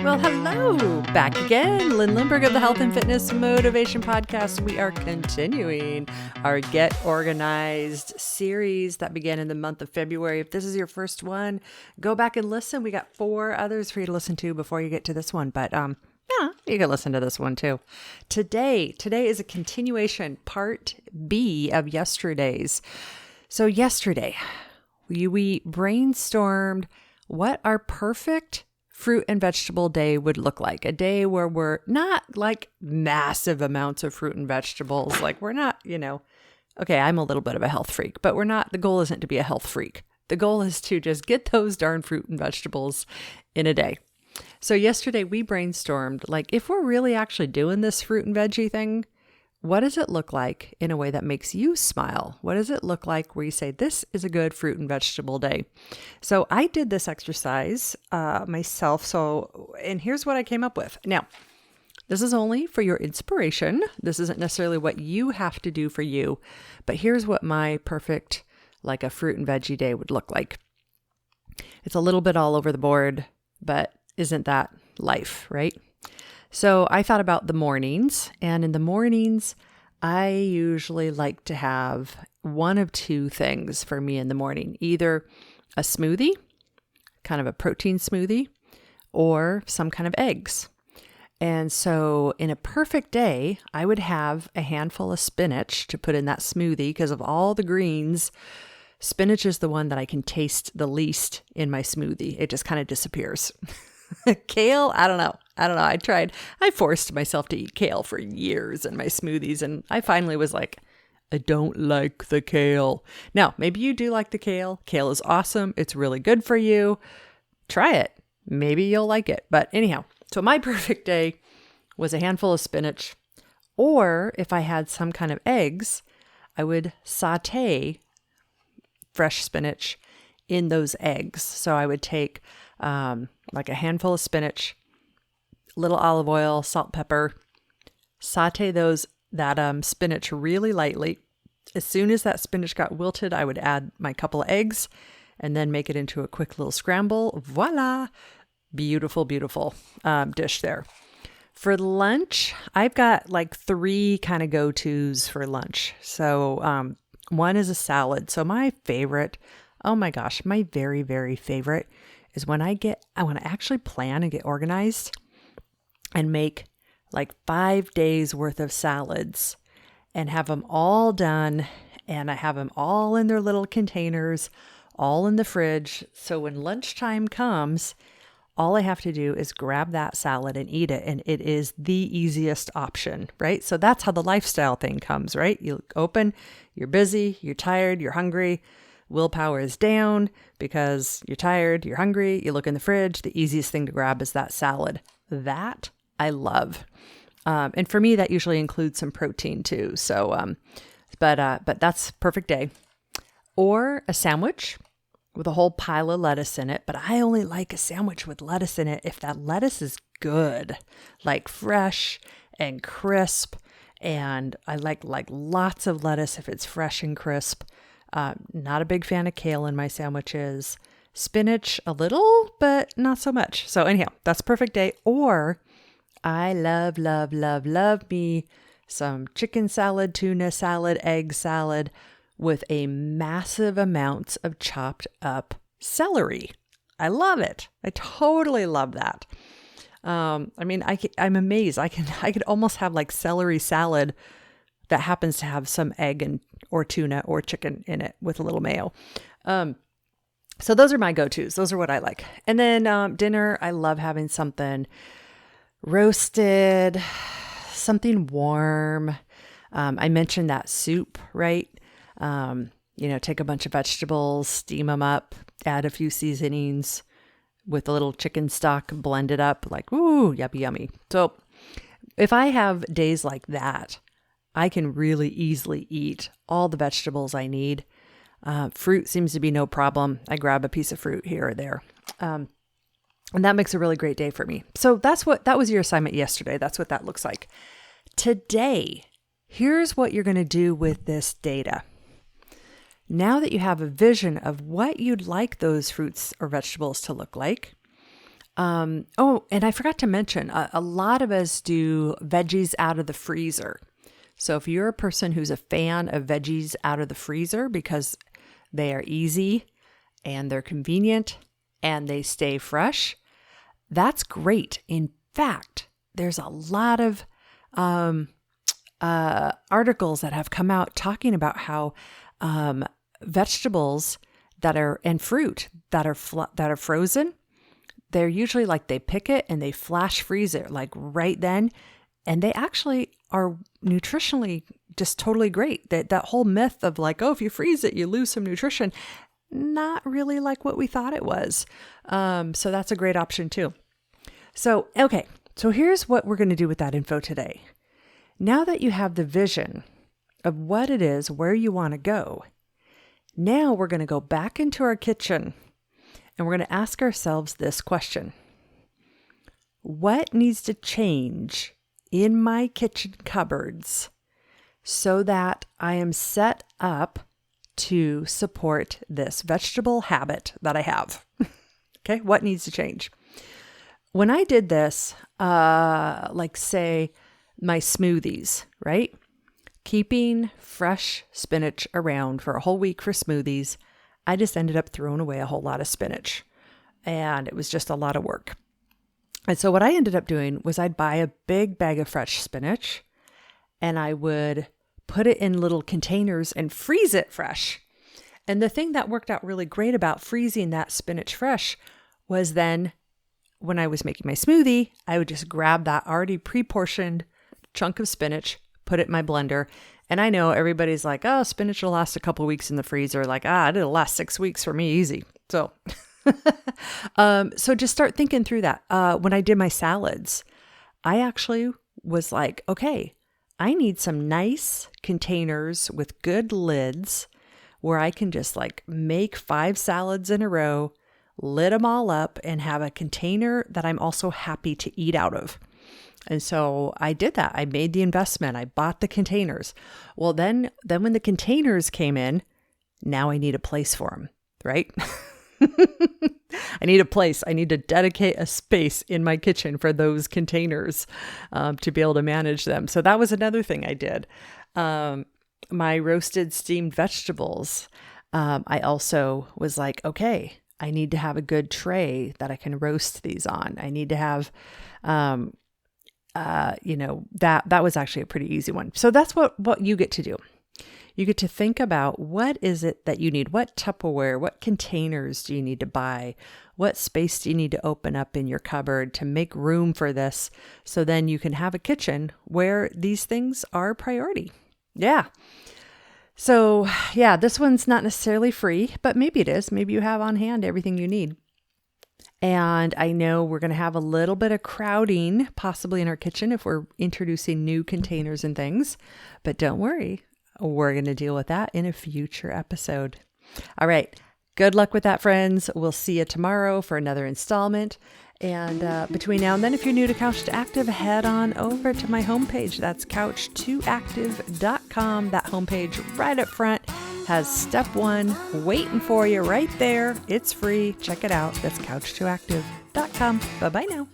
Well, hello, back again. Lynn Lindbergh of the Health and Fitness Motivation Podcast. We are continuing our Get Organized series that began in the month of February. If this is your first one, go back and listen. We got 4 others for you to listen to before you get to this one. But yeah, you can listen to this one too. Today is a continuation, part B of yesterday's. So yesterday, we brainstormed what our perfect fruit and vegetable day would look like. A day where we're not like massive amounts of fruit and vegetables. Like we're not, okay, I'm a little bit of a health freak, but the goal isn't to be a health freak. The goal is to just get those darn fruit and vegetables in a day. So yesterday we brainstormed, like if we're really actually doing this fruit and veggie thing, what does it look like in a way that makes you smile? What does it look like where you say, this is a good fruit and vegetable day? So I did this exercise myself. And here's what I came up with. Now, this is only for your inspiration. This isn't necessarily what you have to do for you, but here's what my perfect, like a fruit and veggie day would look like. It's a little bit all over the board, but isn't that life, right? So I thought about the mornings, and in the mornings, I usually like to have one of 2 things for me in the morning, either a smoothie, kind of a protein smoothie, or some kind of eggs. And so in a perfect day, I would have a handful of spinach to put in that smoothie because of all the greens. Spinach is the one that I can taste the least in my smoothie. It just kind of disappears. Kale, I don't know. I forced myself to eat kale for years in my smoothies, and I finally was like, I don't like the kale. Now, maybe you do like the kale. Kale is awesome. It's really good for you. Try it. Maybe you'll like it. But anyhow, so my perfect day was a handful of spinach, or if I had some kind of eggs, I would saute fresh spinach in those eggs. So I would take like a handful of spinach, little olive oil, salt, pepper, saute that spinach really lightly. As soon as that spinach got wilted, I would add my couple of eggs and then make it into a quick little scramble. Voila! Beautiful, beautiful dish there. For lunch, I've got like 3 kind of go-tos for lunch. So one is a salad. So my favorite, oh my gosh, my very, very favorite is when I want to actually plan and get organized and make like 5 days worth of salads and have them all done. And I have them all in their little containers, all in the fridge. So when lunchtime comes, all I have to do is grab that salad and eat it. And it is the easiest option, right? So that's how the lifestyle thing comes, right? You open, you're busy, you're tired, you're hungry. Willpower is down because you're tired, you're hungry, you look in the fridge. The easiest thing to grab is that salad. That I love. And for me, that usually includes some protein too. So, but that's perfect day. Or a sandwich with a whole pile of lettuce in it. But I only like a sandwich with lettuce in it if that lettuce is good, like fresh and crisp. And I like lots of lettuce if it's fresh and crisp. Not a big fan of kale in my sandwiches. Spinach a little, but not so much. So anyhow, that's perfect day. Or I love me some chicken salad, tuna salad, egg salad with a massive amount of chopped up celery. I love it. I totally love that. I'm amazed. I could almost have like celery salad that happens to have some egg or tuna or chicken in it with a little mayo. So those are my go-tos. Those are what I like. And then dinner, I love having something roasted, something warm. I mentioned that soup, right? Take a bunch of vegetables, steam them up, add a few seasonings with a little chicken stock, blend it up like, ooh, yummy. So if I have days like that, I can really easily eat all the vegetables I need. Fruit seems to be no problem. I grab a piece of fruit here or there. And that makes a really great day for me. So that was your assignment yesterday. That's what that looks like. Today, here's what you're going to do with this data. Now that you have a vision of what you'd like those fruits or vegetables to look like, Oh, and I forgot to mention, a lot of us do veggies out of the freezer. So if you're a person who's a fan of veggies out of the freezer because they are easy and they're convenient and they stay fresh, that's great. In fact, there's a lot of articles that have come out talking about how vegetables that are and fruit that are frozen, they're usually like they pick it and they flash freeze it like right then, and they actually are nutritionally just totally great. That whole myth of like, oh, if you freeze it, you lose some nutrition, not really like what we thought it was. So that's a great option too. So, okay. So here's what we're going to do with that info today. Now that you have the vision of what it is, where you want to go, now we're going to go back into our kitchen and we're going to ask ourselves this question. What needs to change in my kitchen cupboards so that I am set up to support this vegetable habit that I have? Okay, what needs to change? When I did this, like say my smoothies, right? Keeping fresh spinach around for a whole week for smoothies, I just ended up throwing away a whole lot of spinach. And it was just a lot of work. And so what I ended up doing was I'd buy a big bag of fresh spinach and I would put it in little containers and freeze it fresh. And the thing that worked out really great about freezing that spinach fresh was then when I was making my smoothie, I would just grab that already pre-portioned chunk of spinach, put it in my blender. And I know everybody's like, oh, spinach will last a couple of weeks in the freezer. Like, it'll last 6 weeks for me, easy. So, so just start thinking through that. When I did my salads, I actually was like, okay, I need some nice containers with good lids where I can just like make 5 salads in a row, lid them all up, and have a container that I'm also happy to eat out of. And so I did that. I made the investment. I bought the containers. Well, then when the containers came in, now I need a place for them, right? I need a place. I need to dedicate a space in my kitchen for those containers to be able to manage them. So that was another thing I did. My roasted steamed vegetables, I also was like, okay, I need to have a good tray that I can roast these on. I need to have, that was actually a pretty easy one. So that's what you get to do. You get to think about what is it that you need? What Tupperware, what containers do you need to buy? What space do you need to open up in your cupboard to make room for this? So then you can have a kitchen where these things are a priority. Yeah. So yeah, this one's not necessarily free, but maybe it is. Maybe you have on hand everything you need. And I know we're going to have a little bit of crowding possibly in our kitchen if we're introducing new containers and things, but don't worry. We're going to deal with that in a future episode. All right. Good luck with that, friends. We'll see you tomorrow for another installment. And between now and then, if you're new to Couch to Active, head on over to my homepage. That's couch2active.com. That homepage right up front has step 1 waiting for you right there. It's free. Check it out. That's couch2active.com. Bye-bye now.